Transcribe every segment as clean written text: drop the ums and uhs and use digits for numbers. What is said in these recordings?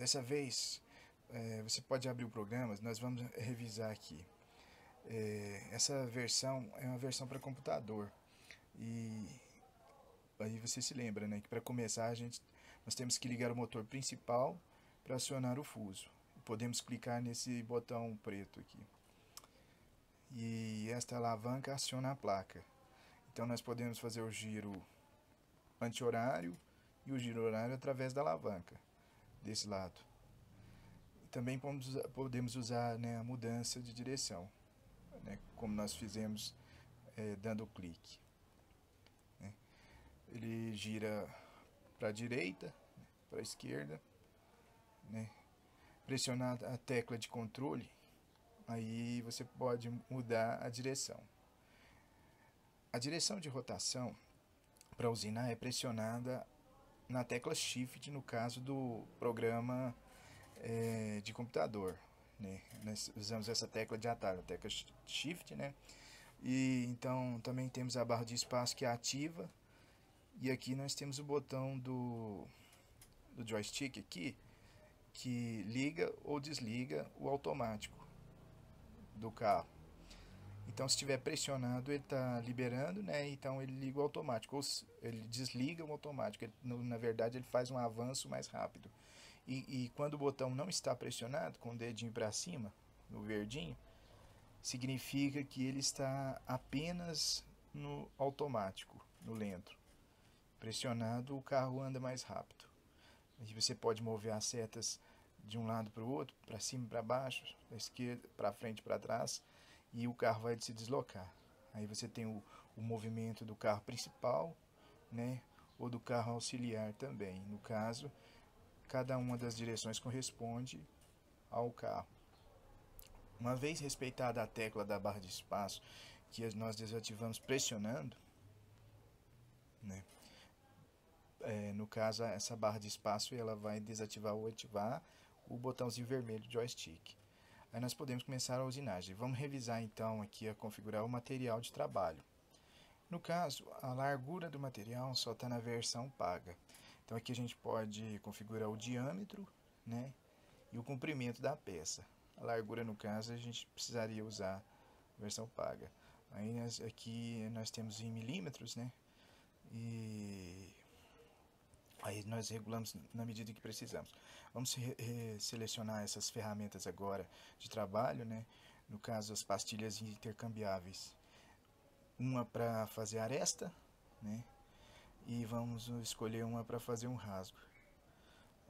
Dessa vez, você pode abrir o programa, nós vamos revisar aqui. Essa versão é uma versão para computador. E aí você se lembra, né, que para começar nós temos que ligar o motor principal para acionar o fuso. Podemos clicar nesse botão preto aqui. E esta alavanca aciona a placa. Então nós podemos fazer o giro anti-horário e o giro horário através da alavanca, desse lado. Também podemos usar, né, a mudança de direção, né, como nós fizemos dando clique. Né. Ele gira para a direita, para a esquerda, né. Pressionar a tecla de controle, aí você pode mudar a direção. A direção de rotação para usinar é pressionada na tecla Shift, no caso do programa de computador, né? Nós usamos essa tecla de atalho, a tecla Shift, né? E então também temos a barra de espaço que é ativa, e aqui nós temos o botão do joystick aqui, que liga ou desliga o automático do carro. Então, se estiver pressionado, ele está liberando, né? Então ele liga o automático, ou ele desliga o automático. Na verdade, ele faz um avanço mais rápido. E quando o botão não está pressionado, com o dedinho para cima, no verdinho, significa que ele está apenas no automático, no lento. Pressionado, o carro anda mais rápido. E você pode mover as setas de um lado para o outro, para cima e para baixo, da esquerda para frente e para trás, e o carro vai se deslocar. Aí você tem o movimento do carro principal, né, ou do carro auxiliar também. No caso, cada uma das direções corresponde ao carro. Uma vez respeitada a tecla da barra de espaço, que nós desativamos pressionando, né, no caso, essa barra de espaço ela vai desativar ou ativar o botãozinho vermelho do joystick. Aí nós podemos começar a usinagem. Vamos revisar então aqui a configurar o material de trabalho. No caso, a largura do material só está na versão paga. Então aqui a gente pode configurar o diâmetro, né, e o comprimento da peça. A largura, no caso, a gente precisaria usar a versão paga. Aí aqui nós temos em milímetros, né, e aí nós regulamos na medida que precisamos. Vamos selecionar essas ferramentas agora de trabalho, né? No caso, as pastilhas intercambiáveis. Uma para fazer aresta, né? E vamos escolher uma para fazer um rasgo,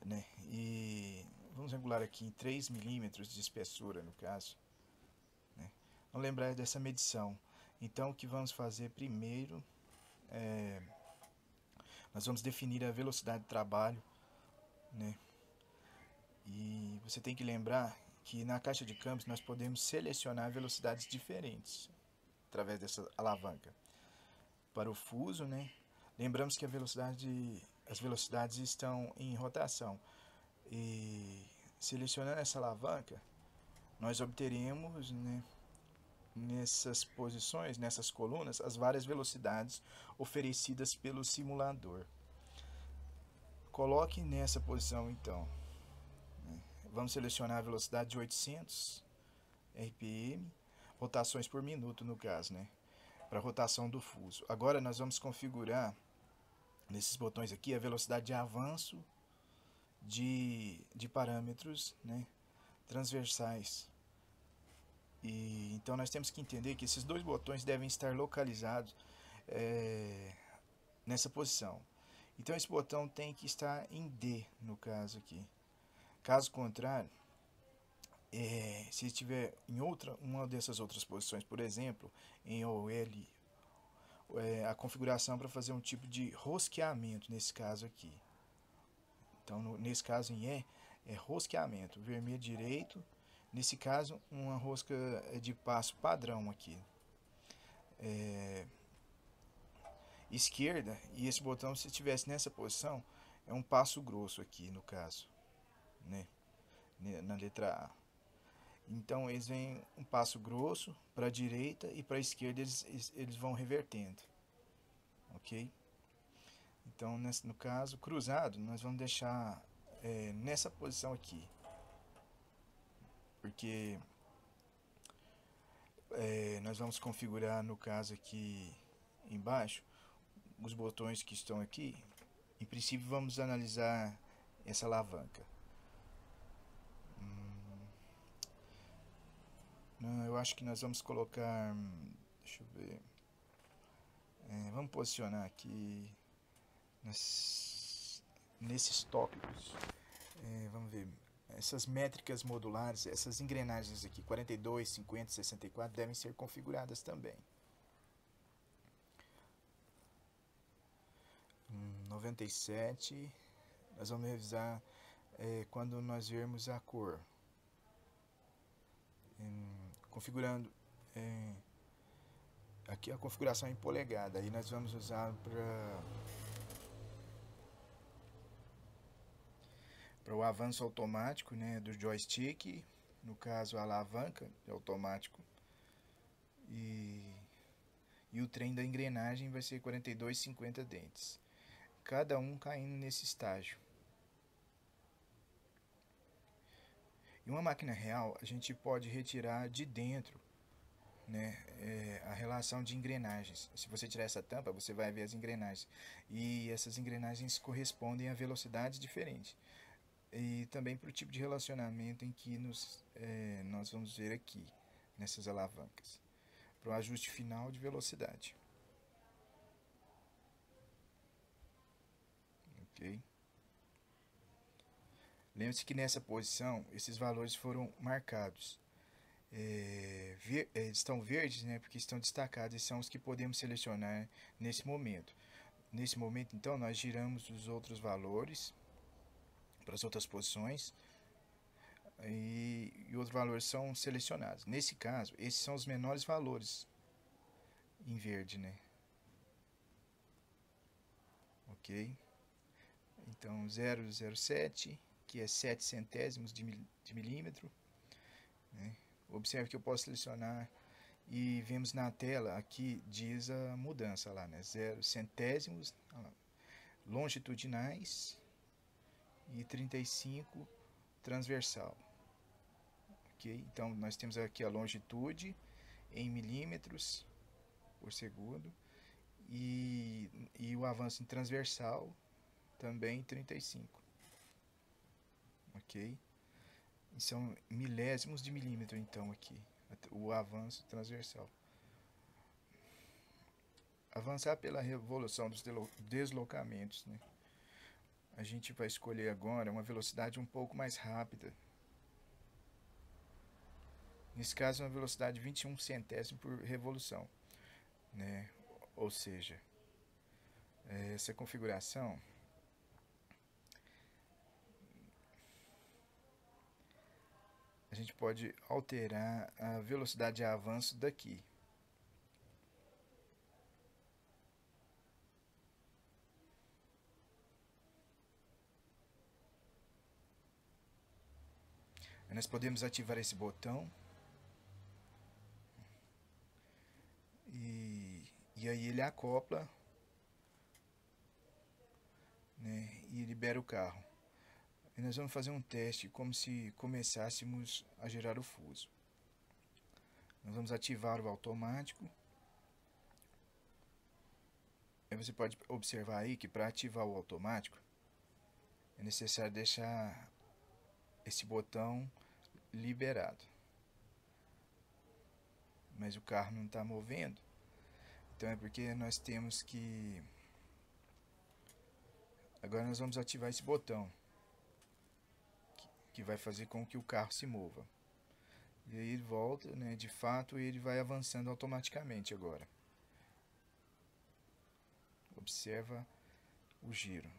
né? E vamos regular aqui em 3 milímetros de espessura, no caso, né? Vamos lembrar dessa medição. Então, o que vamos fazer primeiro nós vamos definir a velocidade de trabalho, né? E você tem que lembrar que na caixa de câmbios nós podemos selecionar velocidades diferentes através dessa alavanca. Para o fuso, né? Lembramos que as velocidades estão em rotação. E selecionando essa alavanca, nós obteremos, né, nessas posições, nessas colunas, as várias velocidades oferecidas pelo simulador. Coloque nessa posição então. Vamos selecionar a velocidade de 800 RPM, rotações por minuto no caso, né? Para a rotação do fuso. Agora nós vamos configurar nesses botões aqui a velocidade de avanço de parâmetros, né, transversais. E então nós temos que entender que esses dois botões devem estar localizados nessa posição. Então esse botão tem que estar em D, no caso aqui. Caso contrário, se estiver em uma dessas outras posições, por exemplo, em OL, a configuração para fazer um tipo de rosqueamento, nesse caso aqui. Então, nesse caso em E, é rosqueamento, vermelho direito. Nesse caso, uma rosca de passo padrão aqui. Esquerda, e esse botão, se estivesse nessa posição, é um passo grosso aqui, no caso, né? Na letra A. Então, eles vêm um passo grosso para a direita e para a esquerda eles vão revertendo. Ok? Então, no caso, cruzado, nós vamos deixar nessa posição aqui, porque nós vamos configurar, no caso aqui embaixo, os botões que estão aqui. Em princípio vamos analisar essa alavanca. Não, eu acho que nós vamos colocar, deixa eu ver, vamos posicionar aqui nesses tópicos. Vamos ver, essas métricas modulares, essas engrenagens aqui, 42, 50, 64, devem ser configuradas também. 97, nós vamos revisar quando nós vermos a cor. Configurando aqui a configuração em polegada, aí nós vamos usar para o avanço automático, né, do joystick, no caso a alavanca automático, e o trem da engrenagem vai ser 42, 50 dentes, cada um caindo nesse estágio. Em uma máquina real, a gente pode retirar de dentro, né, a relação de engrenagens. Se você tirar essa tampa, você vai ver as engrenagens. E essas engrenagens correspondem a velocidades diferentes. E também para o tipo de relacionamento em que nós vamos ver aqui, nessas alavancas. Para o ajuste final de velocidade. Ok? Lembre-se que nessa posição, esses valores foram marcados. Estão verdes, né, porque estão destacados e são os que podemos selecionar nesse momento. Nesse momento, então, nós giramos os outros valores para as outras posições e outros valores são selecionados. Nesse caso, esses são os menores valores em verde, né? Ok? Então, 0,07, que é 7 centésimos de milímetro, né? Observe que eu posso selecionar e vemos na tela, aqui diz a mudança lá, né? 0 centésimos longitudinais e 35 transversal. Ok? Então nós temos aqui a longitude em milímetros por segundo e o avanço em transversal também 35. Ok? E são milésimos de milímetro, então, aqui, o avanço transversal. Avançar pela revolução dos deslocamentos, né? A gente vai escolher agora uma velocidade um pouco mais rápida. Nesse caso, uma velocidade de 21 centésimos por revolução, né? Ou seja, essa configuração a gente pode alterar a velocidade de avanço daqui. Nós podemos ativar esse botão e aí ele acopla, né, e libera o carro. E nós vamos fazer um teste como se começássemos a girar o fuso. Nós vamos ativar o automático. Aí você pode observar aí que para ativar o automático é necessário deixar esse botão liberado. Mas o carro não está movendo. Então é porque nós temos que... Agora nós vamos ativar esse botão, que vai fazer com que o carro se mova. E aí ele volta, né? De fato, ele vai avançando automaticamente agora. Observa o giro.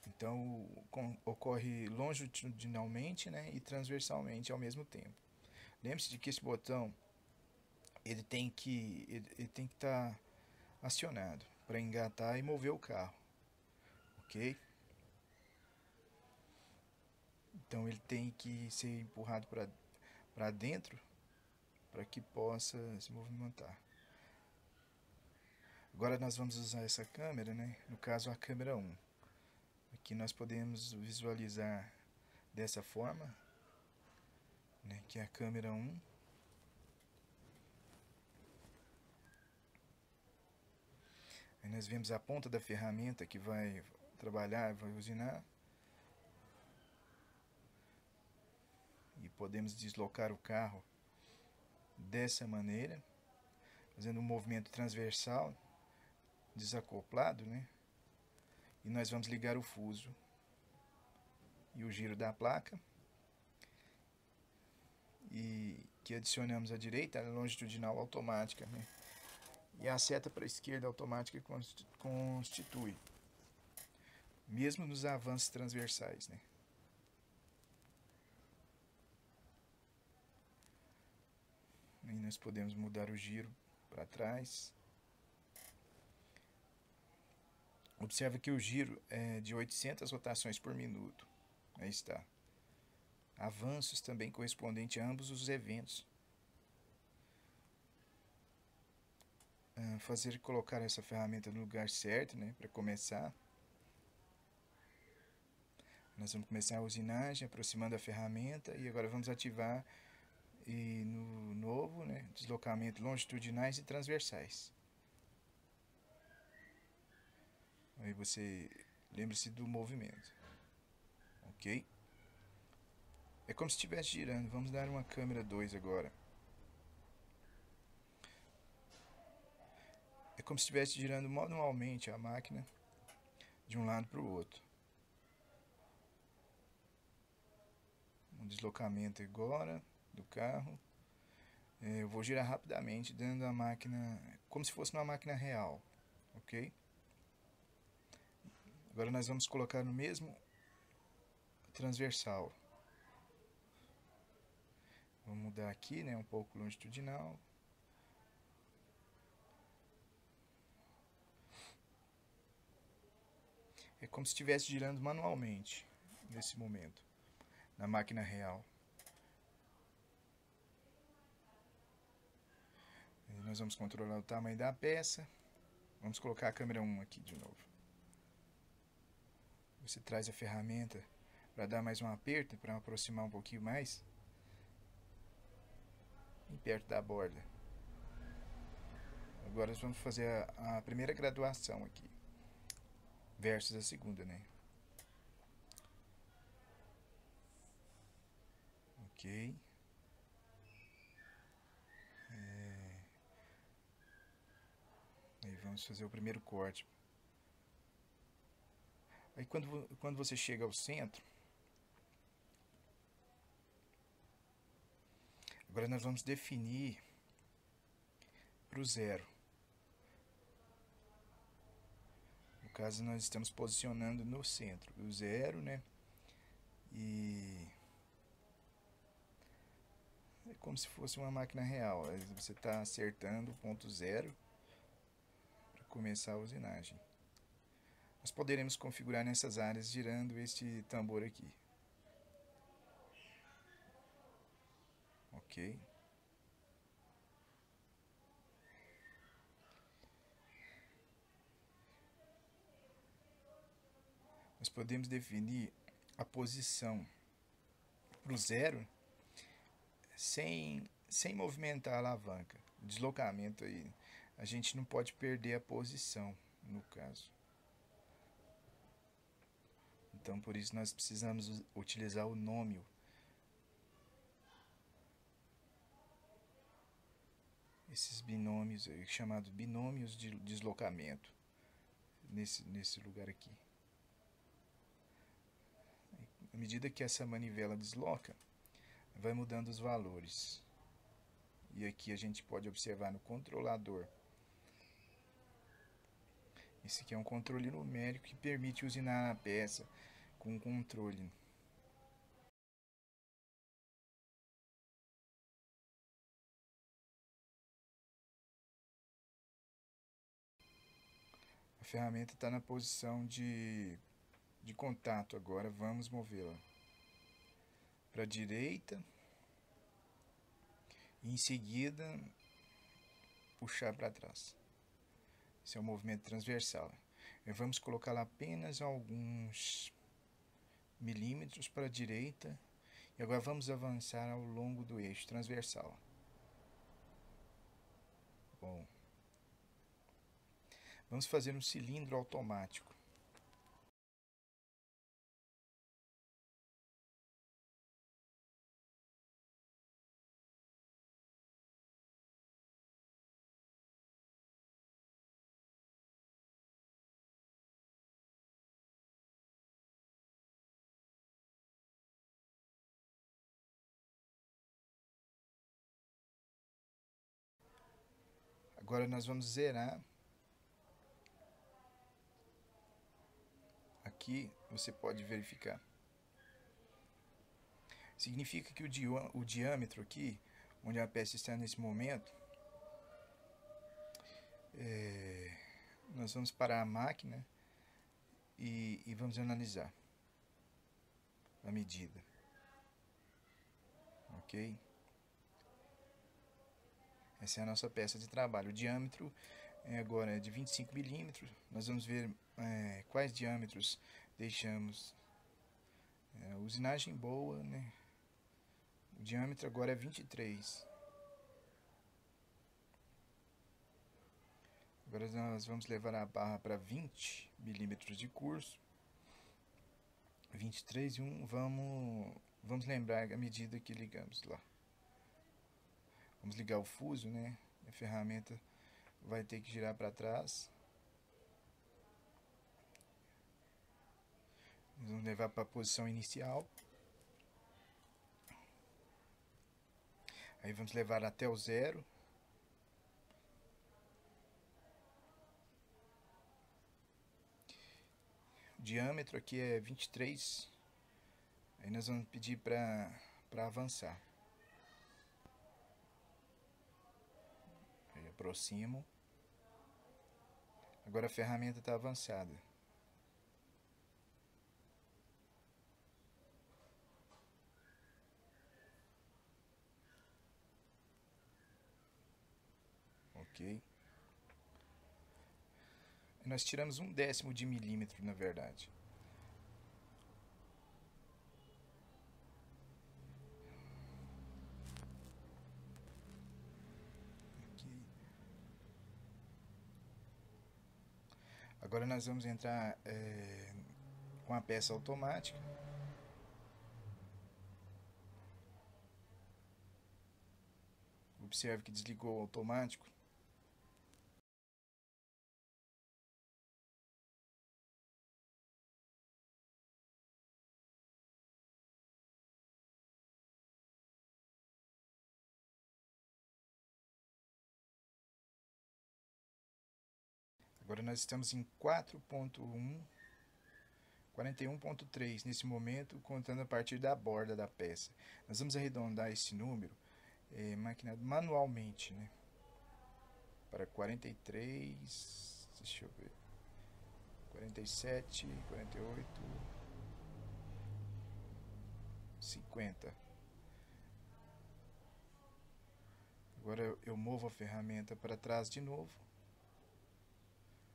Então ocorre longitudinalmente, né, e transversalmente ao mesmo tempo. Lembre-se de que esse botão ele tem que estar acionado para engatar e mover o carro, ok? Então ele tem que ser empurrado para dentro para que possa se movimentar. Agora nós vamos usar essa câmera, né? No caso a câmera 1. Aqui nós podemos visualizar dessa forma, né? Que é a câmera 1. Aí nós vemos a ponta da ferramenta que vai trabalhar, vai usinar. E podemos deslocar o carro dessa maneira, fazendo um movimento transversal, desacoplado, né? E nós vamos ligar o fuso e o giro da placa. E que adicionamos à direita a longitudinal automática, né? E a seta para a esquerda automática constitui, mesmo nos avanços transversais, né? Aí nós podemos mudar o giro para trás. Observa que o giro é de 800 rotações por minuto. Aí está. Avanços também correspondentes a ambos os eventos. Colocar essa ferramenta no lugar certo, né, para começar. Nós vamos começar a usinagem, aproximando a ferramenta, e agora vamos ativar e no novo, né, deslocamento longitudinais e transversais. Aí você lembre-se do movimento, ok? É como se estivesse girando. Vamos dar uma câmera 2 agora. É como se estivesse girando manualmente a máquina de um lado para o outro. Um deslocamento agora do carro. Eu vou girar rapidamente dentro da máquina, como se fosse uma máquina real, ok? Agora nós vamos colocar no mesmo transversal. Vamos mudar aqui, né, um pouco longitudinal. É como se estivesse girando manualmente nesse momento, na máquina real. E nós vamos controlar o tamanho da peça. Vamos colocar a câmera 1 aqui de novo. Você traz a ferramenta para dar mais um aperto, para aproximar um pouquinho mais. E perto da borda. Agora nós vamos fazer a primeira graduação aqui. Versus a segunda, né? Ok. Aí vamos fazer o primeiro corte. Aí quando você chega ao centro, agora nós vamos definir para o zero. No caso nós estamos posicionando no centro, o zero, né? E é como se fosse uma máquina real. Aí você está acertando o ponto zero para começar a usinagem. Nós poderemos configurar nessas áreas girando este tambor aqui. Ok. Nós podemos definir a posição para o zero sem movimentar a alavanca. O deslocamento aí, a gente não pode perder a posição, no caso. Então, por isso nós precisamos utilizar o nômio. Esses binômios aí, chamados binômios de deslocamento, nesse lugar aqui. À medida que essa manivela desloca, vai mudando os valores. E aqui a gente pode observar no controlador. Esse aqui é um controle numérico que permite usinar a peça com controle. A ferramenta está na posição de contato agora. Vamos movê-la para a direita. E em seguida puxar para trás. Esse é o movimento transversal. Vamos colocar lá apenas alguns milímetros para a direita. E agora vamos avançar ao longo do eixo transversal. Bom, vamos fazer um cilindro automático. Agora nós vamos zerar. Aqui você pode verificar. Significa que o diâmetro aqui, onde a peça está nesse momento, nós vamos parar a máquina e vamos analisar a medida. Ok? Essa é a nossa peça de trabalho. O diâmetro agora é de 25 milímetros. Nós vamos ver quais diâmetros deixamos. Usinagem boa, né? O diâmetro agora é 23. Agora nós vamos levar a barra para 20 milímetros de curso. 23 e 1. Vamos lembrar a medida que ligamos lá. Vamos ligar o fuso, né? A ferramenta vai ter que girar para trás. Vamos levar para a posição inicial. Aí vamos levar até o zero. O diâmetro aqui é 23. Aí nós vamos pedir para avançar. Aí aproximo. Agora a ferramenta está avançada. Ok. Nós tiramos 1/10 de milímetro, na verdade. Aqui. Agora nós vamos entrar com a peça automática. Observe que desligou o automático. Agora nós estamos em 4.1, 41.3 nesse momento, contando a partir da borda da peça. Nós vamos arredondar esse número maquinado manualmente, né? Para 43, deixa eu ver, 47, 48, 50. Agora eu movo a ferramenta para trás de novo.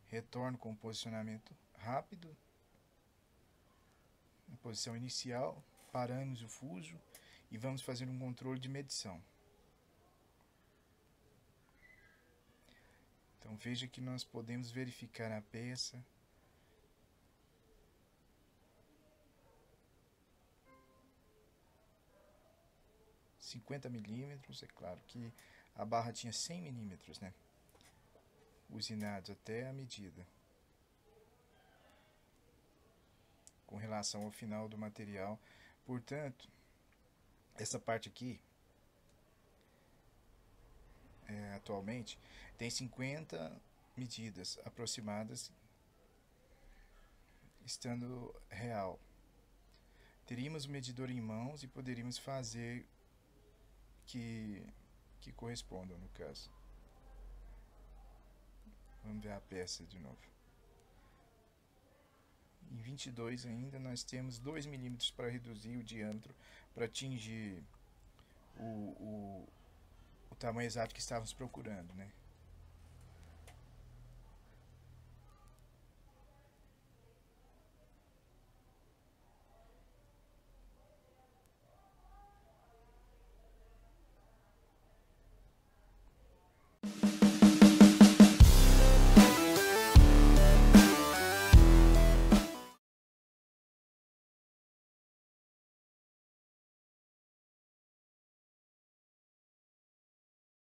Retorno com um posicionamento rápido. Em posição inicial. Paramos o fuso e vamos fazer um controle de medição. Então veja que nós podemos verificar a peça. ...50 milímetros, é claro que a barra tinha 100 milímetros, né? Usinados até a medida. Com relação ao final do material. Portanto, essa parte aqui, atualmente, tem 50 medidas aproximadas, estando real. Teríamos o medidor em mãos e poderíamos fazer que correspondam, no caso. Vamos ver a peça de novo. Em 22 ainda nós temos 2 milímetros para reduzir o diâmetro, para atingir o tamanho exato que estávamos procurando, né?